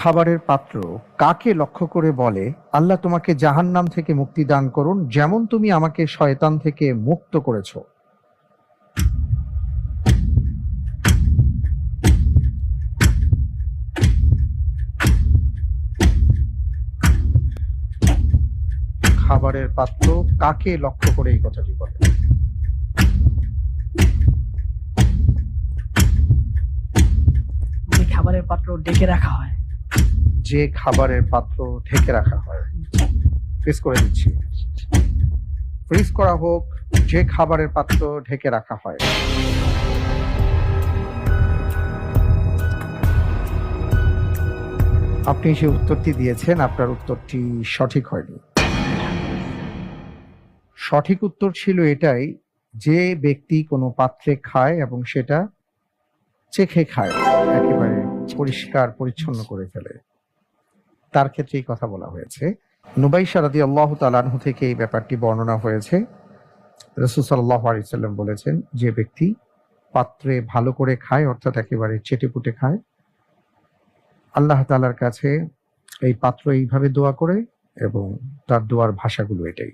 খাবারের পাত্র কাকে লক্ষ্য করে বলে, আল্লাহ তোমাকে জাহান্নাম থেকে মুক্তি দান করুন, যেমন তুমি আমাকে শয়তান থেকে মুক্ত করেছ? খাবারের পাত্র কাকে লক্ষ্য করে এই কথাটি বলে? যে খাবারের পাত্র ডেকে রাখা হয়। যে খাবারের পাত্র ঢেকে রাখা হয়। ফ্রিজ করে দিচ্ছি, ফ্রিজ করা হোক। যে খাবারের পাত্র ঢেকে রাখা হয়। আপনি যে উত্তরটি দিয়েছেন, আপনার উত্তরটি সঠিক হয়নি। সঠিক উত্তর ছিল এটাই, যে ব্যক্তি কোনো পাত্রে খায় এবং সেটা চেখে খায়, একেবারে পরিষ্কার পরিচ্ছন্ন করে ফেলে, তার ক্ষেত্রেই কথা বলা হয়েছে। নুবাইশা রাদিয়াল্লাহু তাআলা আনহু থেকে এই ব্যাপারটি বর্ণনা হয়েছে। রাসূল সাল্লাল্লাহু আলাইহি ওয়াসাল্লাম বলেছেন, যে ব্যক্তি পাত্রে ভালো করে খায়, অর্থাৎ একেবারে চেটেপুটে খায়, আল্লাহ তাআলার কাছে এই পাত্র এইভাবে দোয়া করে এবং তার দোয়ার ভাষাগুলো এটাই।